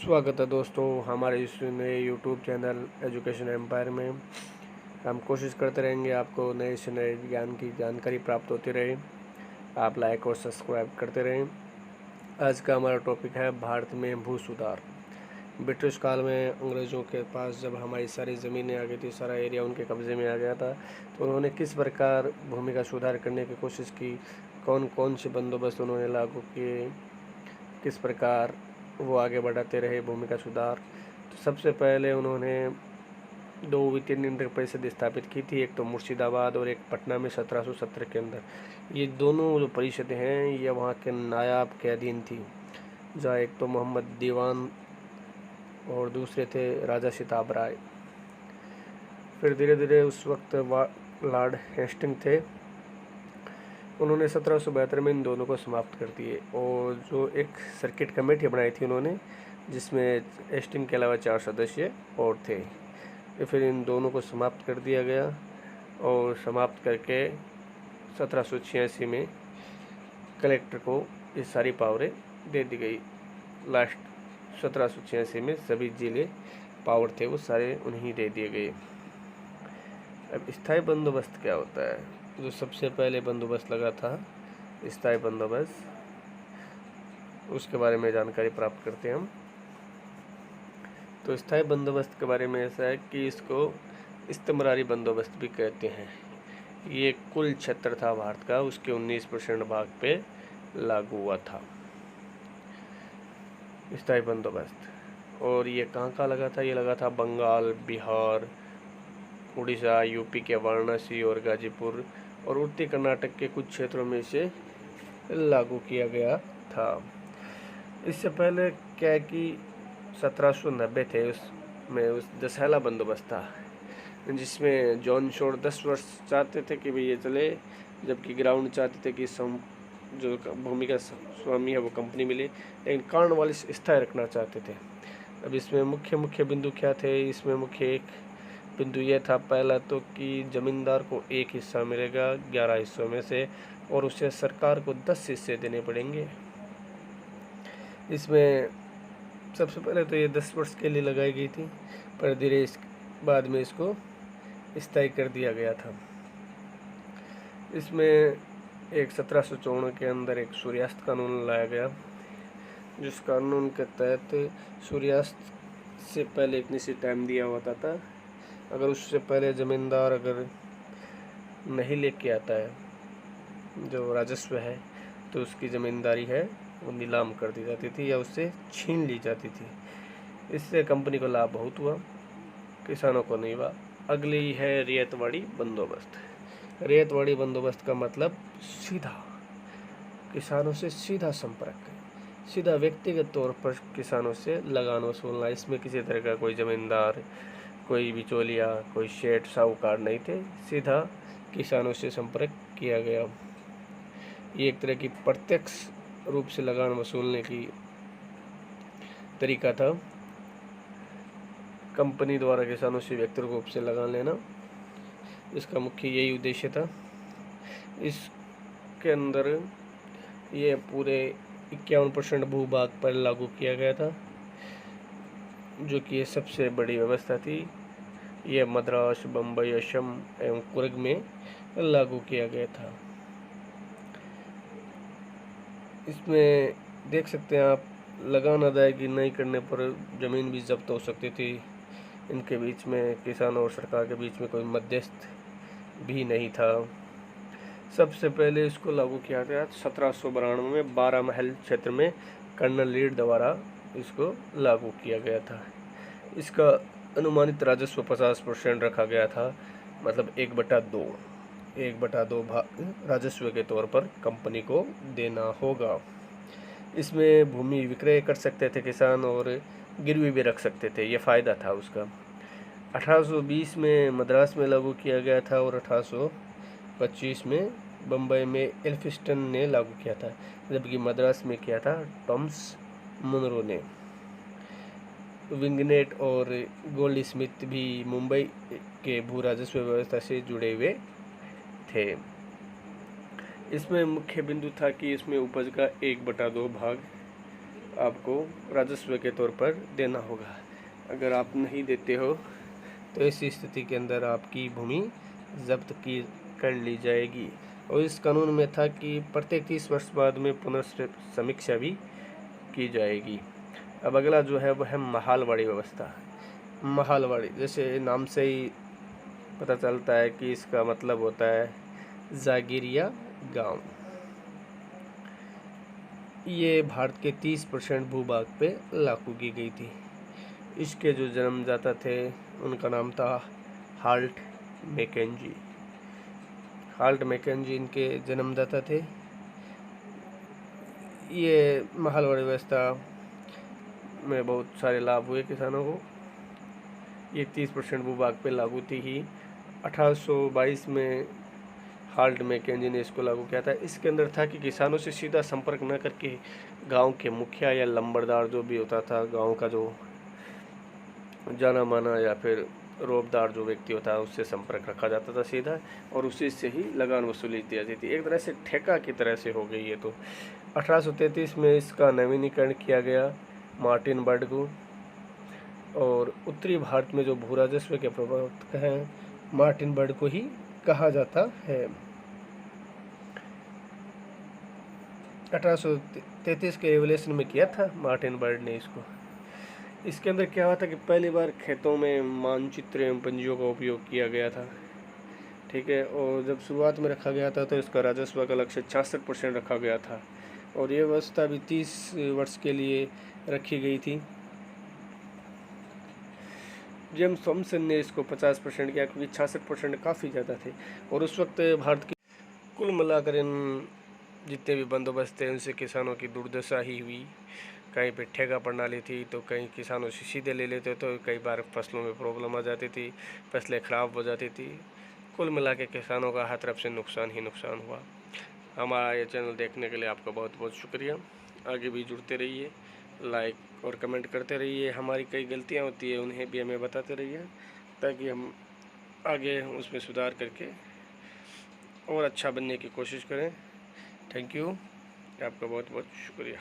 स्वागत है दोस्तों हमारे इस नए यूट्यूब चैनल एजुकेशन एम्पायर में। हम कोशिश करते रहेंगे आपको नए से नए ज्ञान की जानकारी प्राप्त होती रहे। आप लाइक और सब्सक्राइब करते रहें। आज का हमारा टॉपिक है भारत में भू सुधार। ब्रिटिश काल में अंग्रेज़ों के पास जब हमारी सारी ज़मीनें आ गई थी, सारा एरिया उनके कब्ज़े में आ गया था, तो उन्होंने किस प्रकार भूमि का सुधार करने की कोशिश की, कौन कौन से बंदोबस्त उन्होंने लागू किए, किस प्रकार वो आगे बढ़ाते रहे भूमि का सुधार। तो सबसे पहले उन्होंने दो वित्तीय परिषद स्थापित की थी, एक तो मुर्शिदाबाद और एक पटना में 1770 के अंदर। ये दोनों जो परिषदें हैं ये वहाँ के नायाब के अधीन थी, जहाँ एक तो मोहम्मद दीवान और दूसरे थे राजा सिताब राय। फिर धीरे धीरे उस वक्त लॉर्ड हेस्टिंग थे, उन्होंने 1772 में इन दोनों को समाप्त कर दिए और जो एक सर्किट कमेटी बनाई थी उन्होंने, जिसमें हेस्टिंग के अलावा 4 सदस्य और थे। फिर इन दोनों को समाप्त कर दिया गया और समाप्त करके 1786 में कलेक्टर को ये सारी पावरें दे दी गई। लास्ट 1786 में सभी जिले पावर थे वो सारे उन्हें दे दिए गए। अब स्थायी बंदोबस्त क्या होता है? जो सबसे पहले बंदोबस्त लगा था स्थायी बंदोबस्त, उसके बारे में जानकारी प्राप्त करते हैं हम। तो स्थायी बंदोबस्त के बारे में ऐसा है कि इसको इस्तेमरारी बंदोबस्त भी कहते हैं। ये कुल क्षेत्र था भारत का, उसके 19% भाग पे लागू हुआ था स्थायी बंदोबस्त। और ये कहाँ लगा था? ये लगा था बंगाल, बिहार, उड़ीसा, यूपी के वाराणसी और गाजीपुर और उत्तरी कर्नाटक के कुछ क्षेत्रों में इसे लागू किया गया था। इससे पहले क्या है कि 1790 थे, उसमें उस दशहरा बंदोबस्त था, जिसमें जॉन शोर 10 वर्ष चाहते थे कि भाई ये चले, जबकि ग्राउंड चाहते थे कि जो भूमि का स्वामी है वो कंपनी मिले, लेकिन कॉर्नवालिस स्थायी रखना चाहते थे। अब इसमें मुख्य बिंदु क्या थे? इसमें मुख्य एक बिंदु ये था, पहला तो कि ज़मींदार को एक हिस्सा मिलेगा 11 हिस्सों में से, और उसे सरकार को 10 हिस्से देने पड़ेंगे। इसमें सबसे पहले तो ये 10 वर्ष के लिए लगाई गई थी, पर धीरे बाद में इसको स्थायी कर दिया गया था। इसमें एक 1754 के अंदर एक सूर्यास्त कानून लाया गया, जिस कानून के तहत सूर्यास्त से पहले एक निश्चित टाइम दिया होता था, अगर उससे पहले ज़मींदार अगर नहीं लेके आता है जो राजस्व है, तो उसकी ज़मींदारी है वो नीलाम कर दी जाती थी या उससे छीन ली जाती थी। इससे कंपनी को लाभ बहुत हुआ, किसानों को नहीं हुआ। अगली है रियायतवाड़ी बंदोबस्त। रियायतवाड़ी बंदोबस्त का मतलब सीधा किसानों से सीधा संपर्क, सीधा व्यक्तिगत तौर पर किसानों से लगान वसूलना। इसमें किसी तरह का कोई ज़मींदार, कोई बिचौलिया, कोई शेठ, साहूकार नहीं थे, सीधा किसानों से संपर्क किया गया। ये एक तरह की प्रत्यक्ष रूप से लगान वसूलने की तरीका था, कंपनी द्वारा किसानों से व्यक्तिगत रूप से लगान लेना, इसका मुख्य यही उद्देश्य था। इसके अंदर ये पूरे 51% भूभाग पर लागू किया गया था, जो कि ये सबसे बड़ी व्यवस्था थी। यह मद्रास, बम्बई, असम एवं कुर्ग में लागू किया गया था। इसमें देख सकते हैं आप, लगान अदायगी नहीं करने पर ज़मीन भी जब्त हो सकती थी। इनके बीच में, किसान और सरकार के बीच में कोई मध्यस्थ भी नहीं था। सबसे पहले इसको लागू किया गया 1792 में 12 महल क्षेत्र में कर्नल लीड द्वारा इसको लागू किया गया था। इसका अनुमानित राजस्व 50% रखा गया था, मतलब 1/2 भाग राजस्व के तौर पर कंपनी को देना होगा। इसमें भूमि विक्रय कर सकते थे किसान और गिरवी भी रख सकते थे, ये फ़ायदा था उसका। 1820 में मद्रास में लागू किया गया था और 1825 में बम्बई में एल्फिस्टन ने लागू किया था, जबकि मद्रास में किया था टॉमस मुनरो ने। विंगनेट और गोल्ड स्मिथ भी मुंबई के भू राजस्व व्यवस्था से जुड़े हुए थे। इसमें मुख्य बिंदु था कि इसमें उपज का 1/2 भाग आपको राजस्व के तौर पर देना होगा। अगर आप नहीं देते हो तो ऐसी स्थिति के अंदर आपकी भूमि जब्त की कर ली जाएगी। और इस कानून में था कि प्रत्येक 30 वर्ष बाद में पुनर्समीक्षा भी की जाएगी। अब अगला जो है वह है महालवाड़ी व्यवस्था। महालवाड़ी जैसे नाम से ही पता चलता है कि इसका मतलब होता है जागीरिया गांव। ये भारत के 30% भूभाग पे लागू की गई थी। इसके जो जन्मदाता थे उनका नाम था हाल्ट मैकेंजी। हाल्ट मैकेंजी इनके जन्मदाता थे। ये महालवाड़ी व्यवस्था में बहुत सारे लाभ हुए किसानों को। ये 30% भूभाग पे लागू थी ही। 1822 में हाल्ट मैकेंजी ने इसको लागू किया था। इसके अंदर था कि किसानों से सीधा संपर्क न करके गांव के मुखिया या लंबरदार जो भी होता था, गांव का जो जाना माना या फिर रोबदार जो व्यक्ति होता है, उससे संपर्क रखा जाता था सीधा, और उसी से ही लगान वसूली की जाती थी। एक तरह से ठेका की तरह से हो गई है। तो 1833 में इसका नवीनीकरण किया गया मार्टिन बर्ड को। और उत्तरी भारत में जो भू राजस्व के प्रवर्तक हैं मार्टिन बर्ड को ही कहा जाता है। 1833 के रेवोल्यूशन में किया था मार्टिन बर्ड ने इसको। इसके अंदर क्या हुआ था कि पहली बार खेतों में मानचित्र एवं पंजियों का उपयोग किया गया था। ठीक है। और जब शुरुआत में रखा गया था तो इसका राजस्व का लक्ष्य 66% रखा गया था। और ये व्यवस्था भी 30 वर्ष के लिए रखी गई थी। जेम्स थॉमसन ने इसको 50% किया, क्योंकि 66% काफ़ी ज़्यादा थे। और उस वक्त भारत की कुल मिलाकर इन जितने भी बंदोबस्त थे उनसे किसानों की दुर्दशा ही हुई। कहीं पे ठेका प्रणाली थी तो कहीं किसानों से सीधे ले लेते, तो कई बार फसलों में प्रॉब्लम आ जाती थी, फसलें ख़राब हो जाती थी। कुल मिला के किसानों का हर तरफ से नुकसान ही नुकसान हुआ। हमारा ये चैनल देखने के लिए आपका बहुत बहुत शुक्रिया। आगे भी जुड़ते रहिए, लाइक और कमेंट करते रहिए। हमारी कई गलतियाँ होती है उन्हें भी हमें बताते रहिए, ताकि हम आगे उसमें सुधार करके और अच्छा बनने की कोशिश करें। थैंक यू, आपका बहुत बहुत शुक्रिया।